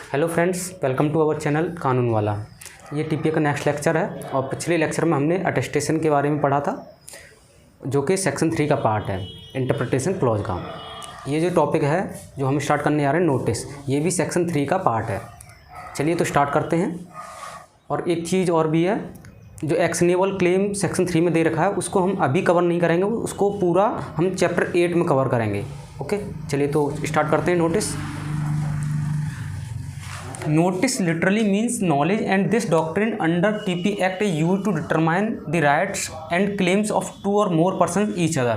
Hello friends, welcome to our channel कानून वाला। ये टीपीए का नेक्स्ट लेक्चर है और पिछले लेक्चर में हमने अटेस्टेशन के बारे में पढ़ा था, जो कि सेक्शन 3 का पार्ट है, इंटरप्रिटेशन क्लॉज का। ये जो टॉपिक है जो हम स्टार्ट करने जा रहे हैं, नोटिस, ये भी सेक्शन 3 का पार्ट है। चलिए तो स्टार्ट करते हैं। और एक चीज़ और भी है, जो एक्शनेबल क्लेम सेक्शन 3 में दे रखा है उसको हम अभी कवर नहीं करेंगे, उसको पूरा हम चैप्टर 8 में कवर करेंगे। ओके, चलिए तो स्टार्ट करते हैं। Notice literally means knowledge, and this doctrine under TP Act is used to determine the rights and claims of two or more persons each other।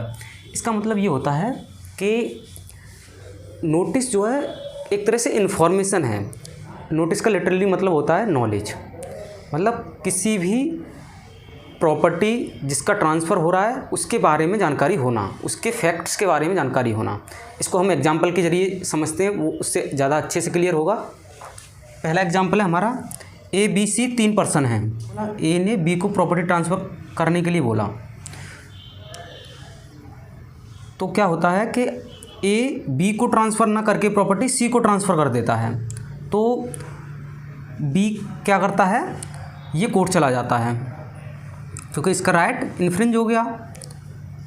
इसका मतलब ये होता है कि नोटिस जो है एक तरह से इन्फॉर्मेशन है। नोटिस का लिटरली मतलब होता है नॉलेज, मतलब किसी भी प्रॉपर्टी जिसका ट्रांसफ़र हो रहा है उसके बारे में जानकारी होना, उसके फैक्ट्स के बारे में जानकारी होना। इसको हम एग्जाम्पल के ज़रिए समझते हैं, वो उससे ज़्यादा अच्छे से क्लियर होगा। पहला एग्जाम्पल है हमारा, ए बी सी 3 पर्सन हैं। ए ने बी को प्रॉपर्टी ट्रांसफ़र करने के लिए बोला, तो क्या होता है कि ए बी को ट्रांसफ़र ना करके प्रॉपर्टी सी को ट्रांसफ़र कर देता है। तो बी क्या करता है, ये कोर्ट चला जाता है क्योंकि इसका राइट इन्फ्रिंज हो गया,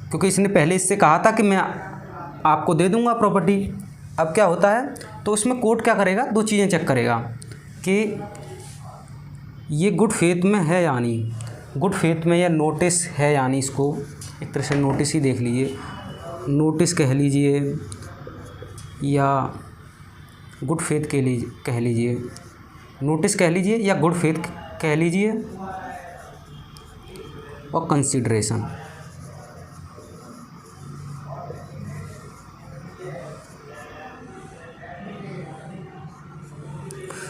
क्योंकि इसने पहले इससे कहा था कि मैं आपको दे दूंगा प्रॉपर्टी। अब क्या होता है, तो उसमें कोर्ट क्या करेगा, दो चीज़ें चेक करेगा कि ये गुड फेथ में है या नहीं, गुड फेथ में या नोटिस है या नहीं। इसको एक तरह से नोटिस ही देख लीजिए, नोटिस कह लीजिए या गुड फेथ के लिए कह लीजिए, नोटिस कह लीजिए या गुड फेथ कह लीजिए, और कंसीडरेशन।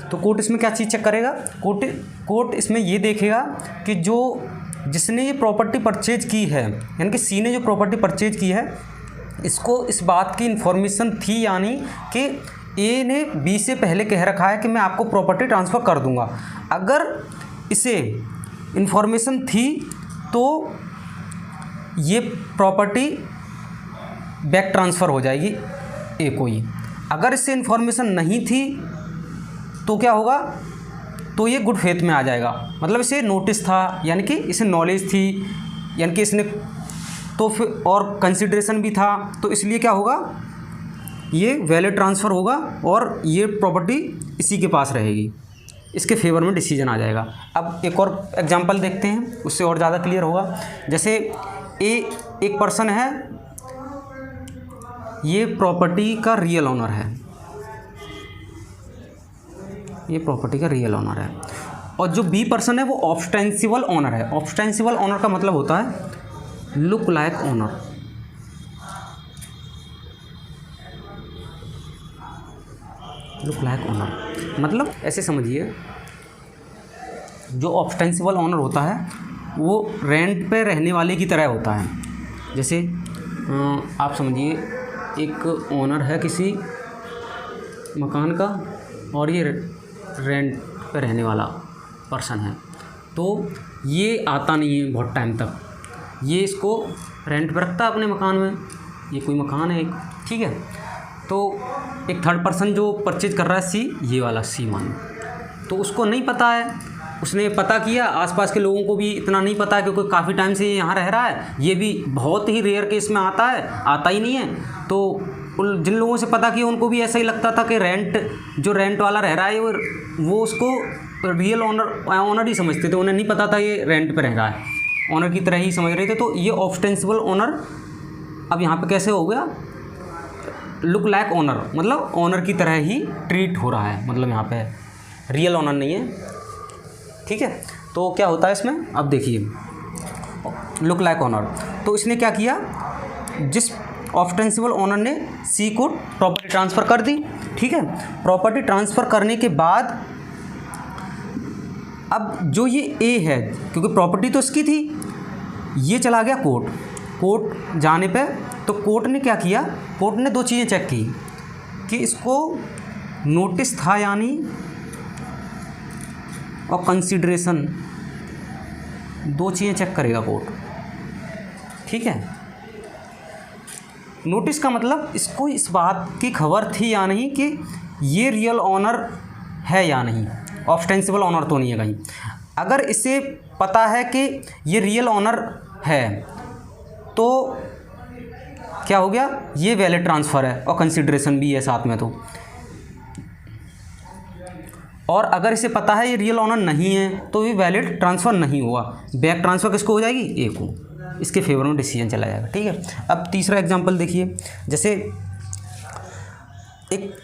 तो कोर्ट इसमें क्या चीज़ चेक करेगा, कोर्ट इसमें ये देखेगा कि जो जिसने ये प्रॉपर्टी परचेज की है, यानी कि सी ने जो प्रॉपर्टी परचेज की है, इसको इस बात की इन्फॉर्मेशन थी, यानी कि ए ने बी से पहले कह रखा है कि मैं आपको प्रॉपर्टी ट्रांसफ़र कर दूंगा। अगर इसे इन्फॉर्मेशन थी तो ये प्रॉपर्टी बैक ट्रांसफ़र हो जाएगी ए को ही। अगर इससे इन्फॉर्मेशन नहीं थी तो क्या होगा, तो ये गुड फेथ में आ जाएगा, मतलब इसे नोटिस था, यानी कि इसे नॉलेज थी, यानी कि इसने तो फिर और कंसिडरेशन भी था, तो इसलिए क्या होगा, ये वैलिड ट्रांसफ़र होगा और ये प्रॉपर्टी इसी के पास रहेगी, इसके फेवर में डिसीजन आ जाएगा। अब एक और एग्जांपल देखते हैं, उससे और ज़्यादा क्लियर होगा। जैसे ए एक पर्सन है, ये प्रॉपर्टी का रियल ऑनर है, ये प्रॉपर्टी का रियल ऑनर है, और जो बी पर्सन है वो ऑब्स्टेंसिबल ऑनर है। ऑब्स्टेंसिबल ऑनर का मतलब होता है look like honour. Look like honour मतलब ऐसे समझिए, जो ऑब्स्टेंसिबल ऑनर होता है वो रेंट पे रहने वाले की तरह होता है। जैसे आप समझिए, एक ओनर है किसी मकान का और ये रेंट पे रहने वाला पर्सन है, तो ये आता नहीं है बहुत टाइम तक, ये इसको रेंट पे रखता है अपने मकान में। ये कोई मकान है एक, ठीक है, तो एक थर्ड पर्सन जो परचेज कर रहा है सी, ये वाला सी मान, तो उसको नहीं पता है, उसने पता किया, आसपास के लोगों को भी इतना नहीं पता है क्योंकि काफ़ी टाइम से ये यहाँ रह रहा है, ये भी बहुत ही रेयर केस में आता है, आता ही नहीं है। तो जिन लोगों से पता किया उनको भी ऐसा ही लगता था कि जो रेंट वाला रह रहा है वो उसको रियल ऑनर ही समझते थे, उन्हें नहीं पता था ये रेंट पे रह रहा है, ऑनर की तरह ही समझ रहे थे। तो ये ऑब्स्टेंसिबल ऑनर अब यहाँ पे कैसे हो गया, लुक लाइक ऑनर, मतलब ऑनर की तरह ही ट्रीट हो रहा है, मतलब यहाँ पे रियल ऑनर नहीं है, ठीक है। तो क्या होता है इसमें, अब देखिए, लुक लाइक ऑनर, तो इसने क्या किया, जिस ऑब्स्टेंसिबल ऑनर ने सी को प्रॉपर्टी ट्रांसफ़र कर दी, ठीक है। प्रॉपर्टी ट्रांसफ़र करने के बाद अब जो ये ए है, क्योंकि प्रॉपर्टी तो इसकी थी, ये चला गया कोर्ट। कोर्ट जाने पे तो कोर्ट ने क्या किया, कोर्ट ने दो चीज़ें चेक की कि इसको नोटिस था या नहीं, और कंसीडरेशन, दो चीज़ें चेक करेगा कोर्ट, ठीक है। नोटिस का मतलब इसको इस बात की खबर थी या नहीं कि ये रियल ऑनर है या नहीं, ऑब्स्टेंसिबल ऑनर तो नहीं है कहीं। अगर इसे पता है कि ये रियल ऑनर है तो क्या हो गया, ये वैलिड ट्रांसफ़र है और कंसिडरेशन भी है साथ में। तो और अगर इसे पता है ये रियल ऑनर नहीं है तो ये वैलिड ट्रांसफ़र नहीं हुआ। बैक ट्रांसफ़र किसको हो जाएगी, ए को, इसके फेवर में डिसीजन चला जाएगा। ठीक है। अब तीसरा एग्जांपल देखिए, जैसे एक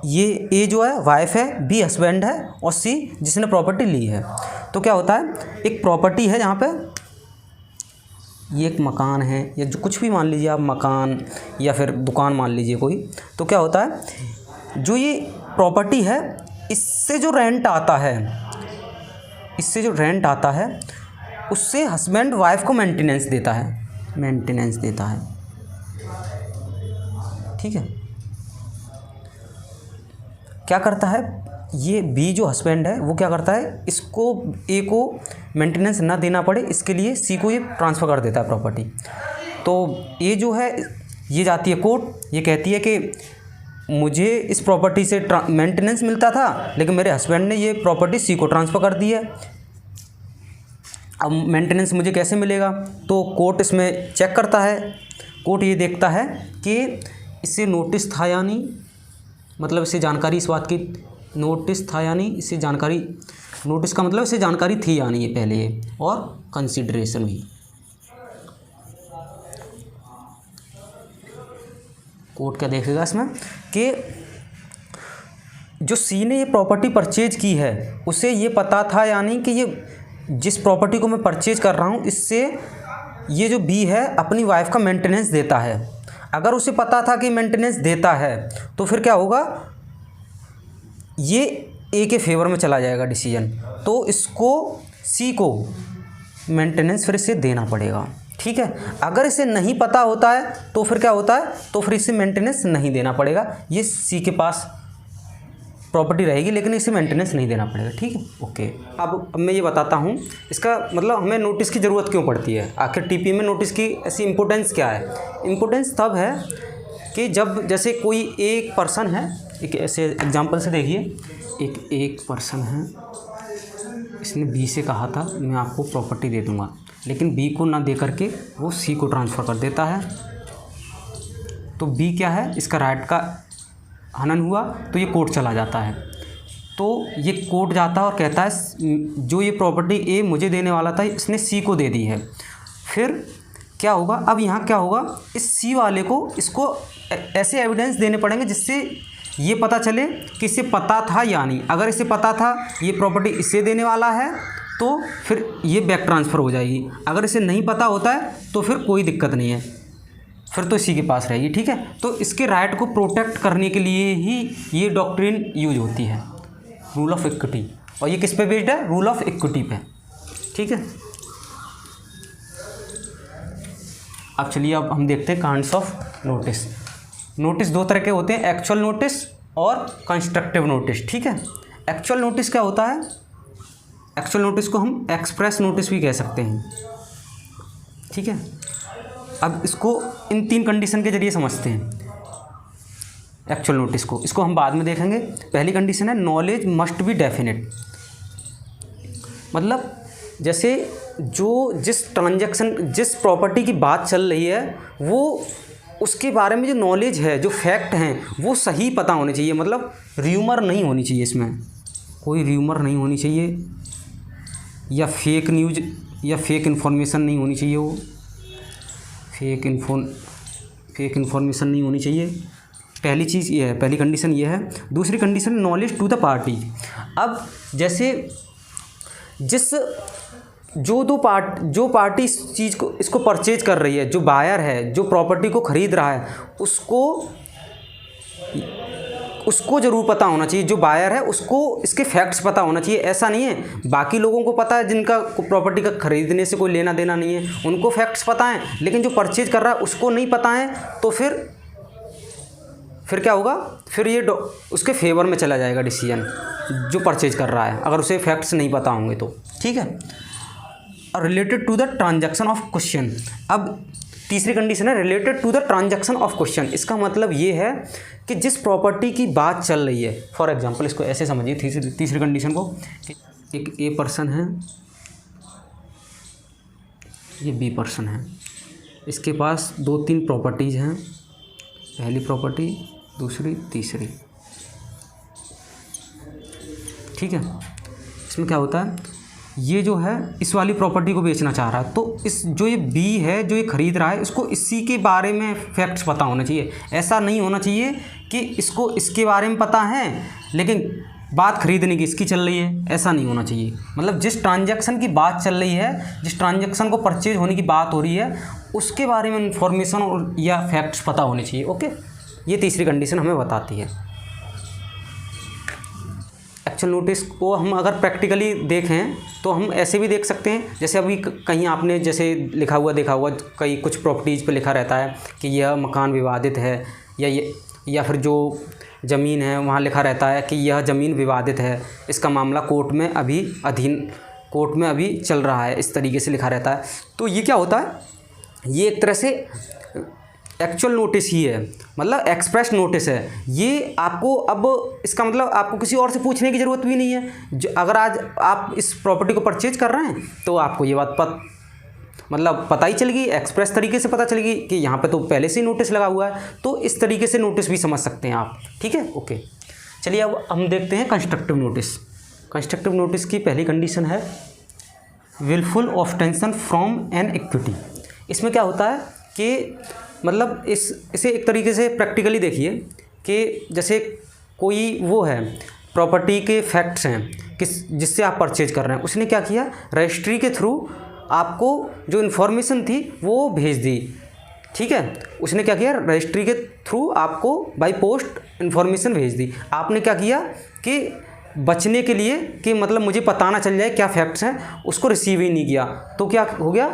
ये ए जो है वाइफ है, बी हस्बैंड है और सी जिसने प्रॉपर्टी ली है। तो क्या होता है, एक प्रॉपर्टी है यहाँ पे, ये एक मकान है या जो कुछ भी मान लीजिए आप, मकान या फिर दुकान मान लीजिए कोई। तो क्या होता है, जो ये प्रॉपर्टी है इससे जो रेंट आता है उससे हस्बैंड वाइफ को मेंटेनेंस देता है। ठीक है। क्या करता है, ये बी जो हस्बैंड है वो क्या करता है, इसको ए को मेंटेनेंस ना देना पड़े इसके लिए सी को ये ट्रांसफ़र कर देता है प्रॉपर्टी। तो ए जो है ये जाती है कोर्ट, ये कहती है कि मुझे इस प्रॉपर्टी से मेंटेनेंस मिलता था लेकिन मेरे हस्बैंड ने ये प्रॉपर्टी सी को ट्रांसफ़र कर दी है, अब मेंटेनेंस मुझे कैसे मिलेगा। तो कोर्ट इसमें चेक करता है, कोर्ट ये देखता है कि इससे नोटिस था या नहीं, मतलब इससे जानकारी इस बात की, नोटिस था या नहीं, इससे जानकारी, नोटिस का मतलब इससे जानकारी थी या नहीं है पहले, और कंसिडरेशन भी। कोर्ट क्या देखेगा इसमें कि जो सी ने ये प्रॉपर्टी परचेज की है उसे ये पता था या नहीं कि ये जिस प्रॉपर्टी को मैं परचेज कर रहा हूँ इससे ये जो बी है अपनी वाइफ का मेंटेनेंस देता है। अगर उसे पता था कि मेंटेनेंस देता है तो फिर क्या होगा, ये ए के फेवर में चला जाएगा डिसीजन, तो इसको सी को मेंटेनेंस फिर इसे देना पड़ेगा। ठीक है। अगर इसे नहीं पता होता है तो फिर क्या होता है, तो फिर इसे मेंटेनेंस नहीं देना पड़ेगा, ये सी के पास प्रॉपर्टी रहेगी लेकिन इसे मेंटेनेंस नहीं देना पड़ेगा। ठीक है। ओके। अब मैं ये बताता हूँ इसका मतलब हमें नोटिस की ज़रूरत क्यों पड़ती है, आखिर टीपी में नोटिस की ऐसी इम्पोर्टेंस क्या है। इम्पोर्टेंस तब है कि जब जैसे कोई एक पर्सन है, एक ऐसे एग्जांपल से देखिए, एक पर्सन है, इसने बी से कहा था मैं आपको प्रॉपर्टी दे दूँगा, लेकिन बी को ना दे करके वो सी को ट्रांसफ़र कर देता है। तो बी क्या है, इसका राइट का हनन हुआ तो ये कोर्ट चला जाता है। तो ये कोर्ट जाता है और कहता है जो ये प्रॉपर्टी ए मुझे देने वाला था इसने सी को दे दी है। फिर क्या होगा, अब यहाँ क्या होगा, इस सी वाले को इसको ऐसे एविडेंस देने पड़ेंगे जिससे ये पता चले कि इसे पता था या नहीं। अगर इसे पता था ये प्रॉपर्टी इससे देने वाला है तो फिर ये बैक ट्रांसफ़र हो जाएगी। अगर इसे नहीं पता होता है तो फिर कोई दिक्कत नहीं है, फिर तो इसी के पास रहेगी। ठीक है। तो इसके राइट को प्रोटेक्ट करने के लिए ही ये डॉक्ट्रिन यूज होती है, रूल ऑफ इक्विटी। और ये किस पे बेस्ड है, रूल ऑफ इक्विटी पे। ठीक है। अब चलिए अब हम देखते हैं काइंड्स ऑफ नोटिस। नोटिस दो तरह के होते हैं, एक्चुअल नोटिस और कंस्ट्रक्टिव नोटिस। ठीक है। एक्चुअल नोटिस क्या होता है, एक्चुअल नोटिस को हम एक्सप्रेस नोटिस भी कह सकते हैं। ठीक है। अब इसको इन 3 कंडीशन के जरिए समझते हैं एक्चुअल नोटिस को, इसको हम बाद में देखेंगे। पहली कंडीशन है नॉलेज मस्ट बी डेफिनेट, मतलब जैसे जिस ट्रांजैक्शन, जिस प्रॉपर्टी की बात चल रही है वो उसके बारे में जो नॉलेज है, जो फैक्ट हैं वो सही पता होने चाहिए। मतलब र्यूमर नहीं होनी चाहिए, इसमें कोई र्यूमर नहीं होनी चाहिए या फेक न्यूज़ या फेक इन्फॉर्मेशन नहीं होनी चाहिए, वो फेक इन्फॉर्मेशन नहीं होनी चाहिए। पहली चीज़ ये है, पहली कंडीशन ये है। दूसरी condition knowledge to the party. अब जैसे जो पार्टी इस चीज़ को इसको परचेज कर रही है, जो बायर है, जो प्रॉपर्टी को ख़रीद रहा है, उसको ज़रूर पता होना चाहिए, जो बायर है उसको इसके फैक्ट्स पता होना चाहिए। ऐसा नहीं है बाकी लोगों को पता है जिनका प्रॉपर्टी का ख़रीदने से कोई लेना देना नहीं है, उनको फैक्ट्स पता हैं, लेकिन जो परचेज कर रहा है उसको नहीं पता है, तो फिर क्या होगा, फिर ये उसके फेवर में चला जाएगा डिसीजन, जो परचेज कर रहा है, अगर उसे फैक्ट्स नहीं पता होंगे तो। ठीक है। Related to the transaction of question. अब तीसरी कंडीशन है related to the transaction of question. इसका मतलब ये है कि जिस प्रॉपर्टी की बात चल रही है, फॉर एग्जांपल इसको ऐसे समझिए तीसरी कंडीशन को, एक ए पर्सन है, ये बी पर्सन है, इसके पास 2-3 प्रॉपर्टीज़ हैं, पहली प्रॉपर्टी, दूसरी, तीसरी, ठीक है। इसमें क्या होता है, ये जो है इस वाली प्रॉपर्टी को बेचना चाह रहा है, तो इस जो ये बी है जो ये ख़रीद रहा है, इसको इसी के बारे में फैक्ट्स पता होना चाहिए। ऐसा नहीं होना चाहिए कि इसको इसके बारे में पता है लेकिन बात खरीदने की इसकी चल रही है, ऐसा नहीं होना चाहिए। मतलब जिस ट्रांजैक्शन की बात चल रही है, जिस ट्रांजैक्शन को परचेज होने की बात हो रही है, उसके बारे में इंफॉर्मेशन और या फैक्ट्स पता होने चाहिए। ओके, ये तीसरी कंडीशन हमें बताती है। एक्चुअल नोटिस को हम अगर प्रैक्टिकली देखें तो हम ऐसे भी देख सकते हैं, जैसे अभी कहीं आपने जैसे लिखा हुआ देखा हुआ, कई कुछ प्रॉपर्टीज़ पे लिखा रहता है कि यह मकान विवादित है, या फिर जो ज़मीन है वहाँ लिखा रहता है कि यह ज़मीन विवादित है, इसका मामला कोर्ट में अभी चल रहा है, इस तरीके से लिखा रहता है। तो ये क्या होता है, ये एक तरह से एक्चुअल नोटिस ही है, मतलब एक्सप्रेस नोटिस है ये। आपको अब इसका मतलब आपको किसी और से पूछने की ज़रूरत भी नहीं है। जो अगर आज आप इस प्रॉपर्टी को परचेज कर रहे हैं तो आपको ये बात पता ही चल गई, एक्सप्रेस तरीके से पता चल गई कि यहाँ पे तो पहले से ही नोटिस लगा हुआ है। तो इस तरीके से नोटिस भी समझ सकते हैं आप, ठीक है। ओके, चलिए अब हम देखते हैं कंस्ट्रक्टिव नोटिस। कंस्ट्रक्टिव नोटिस की पहली कंडीशन है विलफुल ऑब्टेंशन फ्रॉम एन इक्विटी। इसमें क्या होता है कि मतलब इसे एक तरीके से प्रैक्टिकली देखिए कि जैसे कोई वो है, प्रॉपर्टी के फैक्ट्स हैं जिससे आप परचेज कर रहे हैं, उसने क्या किया, रजिस्ट्री के थ्रू आपको जो इन्फॉर्मेशन थी वो भेज दी, ठीक है। उसने क्या किया, रजिस्ट्री के थ्रू आपको बाय पोस्ट इन्फॉर्मेशन भेज दी। आपने क्या किया कि बचने के लिए कि मतलब मुझे पता ना चल जाए क्या फैक्ट्स हैं, उसको रिसीव ही नहीं किया, तो क्या हो गया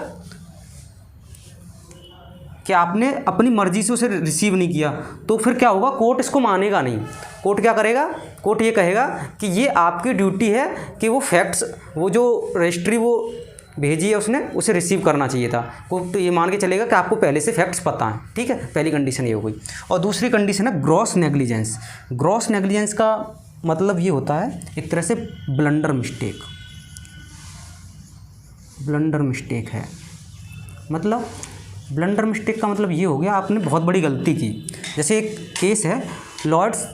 कि आपने अपनी मर्ज़ी से उसे रिसीव नहीं किया। तो फिर क्या होगा, कोर्ट इसको मानेगा नहीं। कोर्ट क्या करेगा, कोर्ट ये कहेगा कि ये आपकी ड्यूटी है कि वो फैक्ट्स, वो जो रजिस्ट्री वो भेजी है उसने, उसे रिसीव करना चाहिए था। कोर्ट तो ये मान के चलेगा कि आपको पहले से फैक्ट्स पता हैं, ठीक है। पहली कंडीशन ये हो गई। और दूसरी कंडीशन है ग्रॉस नेग्लिजेंस। ग्रॉस नेग्लिजेंस का मतलब ये होता है एक तरह से ब्लंडर मिस्टेक है। मतलब ब्लंडर मिस्टेक का मतलब ये हो गया आपने बहुत बड़ी गलती की। जैसे एक केस है Lords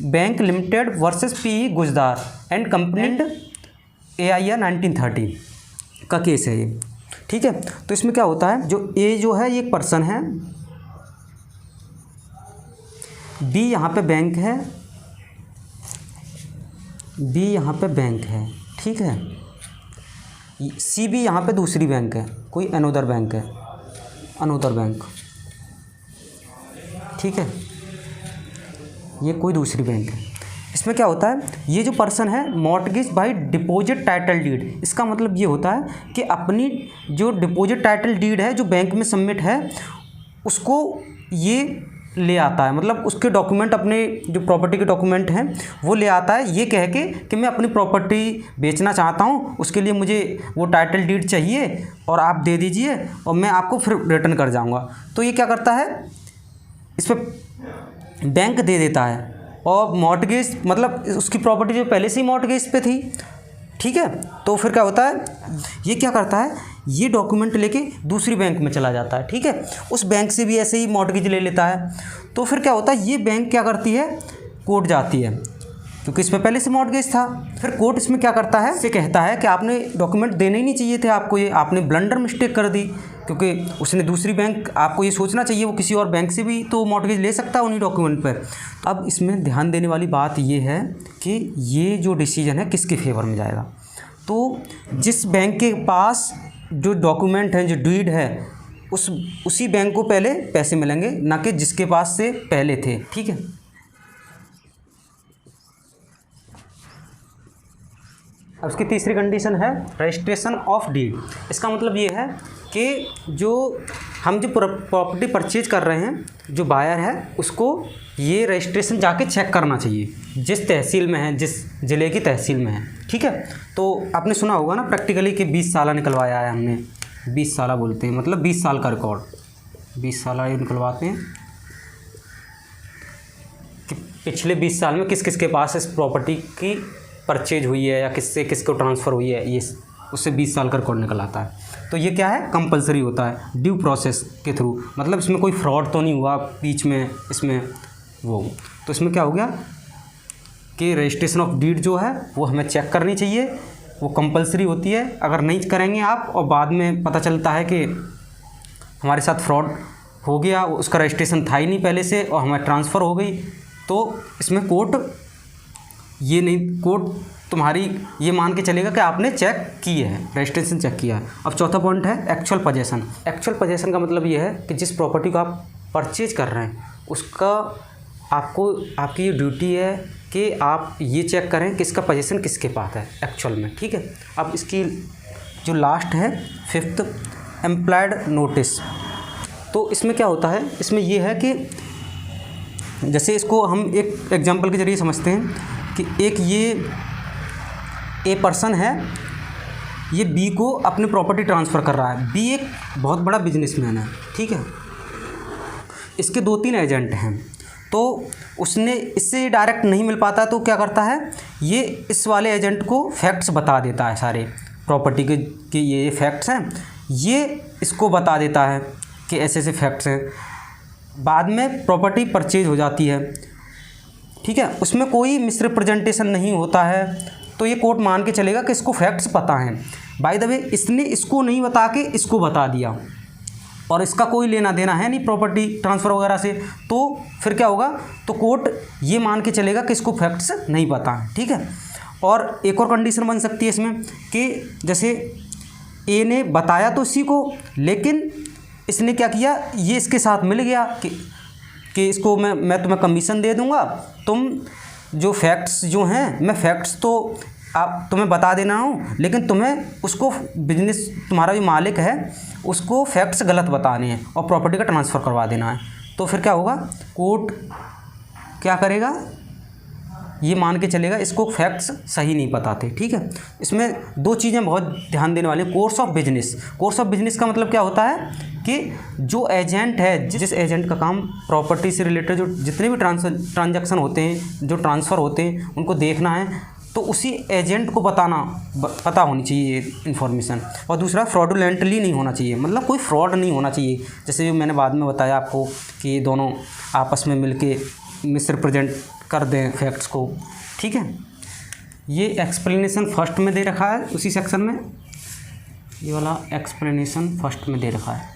Bank Limited versus P Gujdar and company AIR 1930 का केस है ये, ठीक है। तो इसमें क्या होता है, जो ए जो है ये एक पर्सन है, बी यहाँ पे बैंक है, ठीक है। सी भी यहाँ पे दूसरी बैंक है, कोई अनोदर बैंक, ठीक है। ये कोई दूसरी बैंक है। इसमें क्या होता है, ये जो पर्सन है mortgage by deposit title deed. इसका मतलब ये होता है कि अपनी जो डिपॉजिट टाइटल डीड है जो बैंक में सबमिट है उसको ये ले आता है, मतलब उसके डॉक्यूमेंट, अपने जो प्रॉपर्टी के डॉक्यूमेंट हैं वो ले आता है, ये कह के कि मैं अपनी प्रॉपर्टी बेचना चाहता हूँ, उसके लिए मुझे वो टाइटल डीड चाहिए और आप दे दीजिए और मैं आपको फिर रिटर्न कर जाऊँगा। तो ये क्या करता है, इस पर बैंक दे देता है और मॉर्टगेज, मतलब उसकी प्रॉपर्टी जो पहले से ही मॉर्टगेज पे थी, ठीक है। तो फिर क्या होता है, ये क्या करता है, ये डॉक्यूमेंट लेके दूसरी बैंक में चला जाता है, ठीक है। उस बैंक से भी ऐसे ही मॉर्टगेज ले लेता है। तो फिर क्या होता है, ये बैंक क्या करती है, कोर्ट जाती है, क्योंकि इस पर पहले से मॉर्टगेज था। फिर कोर्ट इसमें क्या करता है, इसे कहता है कि आपने डॉक्यूमेंट देने ही नहीं चाहिए थे आपको, ये आपने ब्लंडर मिस्टेक कर दी, क्योंकि उसने दूसरी बैंक, आपको ये सोचना चाहिए वो किसी और बैंक से भी तो मॉर्टगेज ले सकता है उन्हीं डॉक्यूमेंट पर। अब इसमें ध्यान देने वाली बात ये है कि ये जो डिसीजन है किसके फेवर में जाएगा। तो जिस बैंक के पास जो डॉक्यूमेंट है, जो डीड है, उसी बैंक को पहले पैसे मिलेंगे, ना कि जिसके पास से पहले थे, ठीक है। अब उसकी तीसरी कंडीशन है रजिस्ट्रेशन ऑफ डीड। इसका मतलब ये है कि जो प्रॉपर्टी परचेज कर रहे हैं, जो बायर है, उसको ये रजिस्ट्रेशन जाके चेक करना चाहिए जिस तहसील में है, जिस ज़िले की तहसील में है, ठीक है। तो आपने सुना होगा ना प्रैक्टिकली कि 20 साल निकलवाया है हमने, 20 साल बोलते हैं, मतलब 20 साल का रिकॉर्ड, 20 साल आयु निकलवाते हैं कि पिछले 20 साल में किस किस के पास इस प्रॉपर्टी की परचेज हुई है या किससे किसको ट्रांसफ़र हुई है, ये उससे 20 साल का रिकॉर्ड निकल आता है। तो ये क्या है, कंपलसरी होता है ड्यू प्रोसेस के थ्रू, मतलब इसमें कोई फ्रॉड तो नहीं हुआ बीच में इसमें वो। तो इसमें क्या हो गया कि रजिस्ट्रेशन ऑफ डीड जो है वो हमें चेक करनी चाहिए, वो कंपलसरी होती है। अगर नहीं करेंगे आप और बाद में पता चलता है कि हमारे साथ फ्रॉड हो गया, उसका रजिस्ट्रेशन था ही नहीं पहले से और हमें ट्रांसफ़र हो गई, तो इसमें कोर्ट ये नहीं, कोर्ट तुम्हारी ये मान के चलेगा कि आपने चेक की है, रजिस्ट्रेशन चेक किया है। अब चौथा पॉइंट है एक्चुअल पोजेसन। एक्चुअल पोजेसन का मतलब ये है कि जिस प्रॉपर्टी को आप परचेज कर रहे हैं उसका आपकी ये ड्यूटी है कि आप ये चेक करें कि इसका पोजेसन किसके पास है एक्चुअल में, ठीक है। अब इसकी जो लास्ट है 5th एम्प्लॉयड नोटिस। तो इसमें क्या होता है, इसमें ये है कि जैसे इसको हम एक एग्जांपल के ज़रिए समझते हैं कि एक ये ए पर्सन है, ये बी को अपनी प्रॉपर्टी ट्रांसफ़र कर रहा है। बी एक बहुत बड़ा बिजनेसमैन है, ठीक है। इसके 2-3 एजेंट हैं, तो उसने इससे डायरेक्ट नहीं मिल पाता तो क्या करता है, ये इस वाले एजेंट को फैक्ट्स बता देता है, सारे प्रॉपर्टी के ये फैक्ट्स हैं, ये इसको बता देता है कि ऐसे ऐसे फैक्ट्स हैं। बाद में प्रॉपर्टी परचेज हो जाती है, ठीक है, उसमें कोई मिसरिप्रेजेंटेशन नहीं होता है, तो ये कोर्ट मान के चलेगा कि इसको फैक्ट्स पता हैं। बाय द वे इसने इसको नहीं बता के इसको बता दिया और इसका कोई लेना देना है नहीं प्रॉपर्टी ट्रांसफ़र वगैरह से, तो फिर क्या होगा, तो कोर्ट ये मान के चलेगा कि इसको फैक्ट्स नहीं पता है, ठीक है। और एक और कंडीशन बन सकती है इसमें कि जैसे ए ने बताया तो सी को, लेकिन इसने क्या किया, ये इसके साथ मिल गया कि इसको मैं तुम्हें कमीशन दे दूंगा, तुम जो फैक्ट्स जो हैं, मैं फैक्ट्स तो आप तुम्हें बता देना हूँ, लेकिन तुम्हें उसको बिजनेस तुम्हारा जो मालिक है उसको फैक्ट्स गलत बताने हैं और प्रॉपर्टी का ट्रांसफ़र करवा देना है। तो फिर क्या होगा, कोर्ट क्या करेगा, ये मान के चलेगा इसको फैक्ट्स सही नहीं बताते, ठीक है। इसमें 2 चीज़ें बहुत ध्यान देने वाली। Course of business. Course of business का मतलब क्या होता है कि जो एजेंट है, जिस एजेंट का काम प्रॉपर्टी से रिलेटेड जो जितने भी ट्रांजैक्शन होते हैं, जो ट्रांसफ़र होते हैं, उनको देखना है, तो उसी एजेंट को पता होनी चाहिए इन्फॉर्मेशन। और दूसरा फ्रॉडुलेंटली नहीं होना चाहिए, मतलब कोई फ्रॉड नहीं होना चाहिए, जैसे जो मैंने बाद में बताया आपको कि ये दोनों आपस में मिलके मिसरिप्रेजेंट कर दें फैक्ट्स को, ठीक है। ये एक्सप्लेनेशन फर्स्ट में दे रखा है उसी सेक्शन में, ये वाला एक्सप्लेनेशन फर्स्ट में दे रखा है।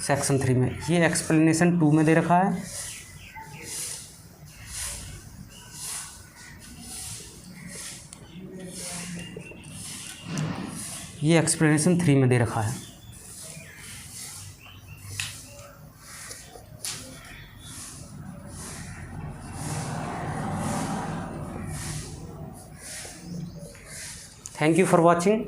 सेक्शन 3 में, ये एक्सप्लेनेशन 2 में दे रखा है। ये एक्सप्लेनेशन 3 में दे रखा है। Thank you for watching.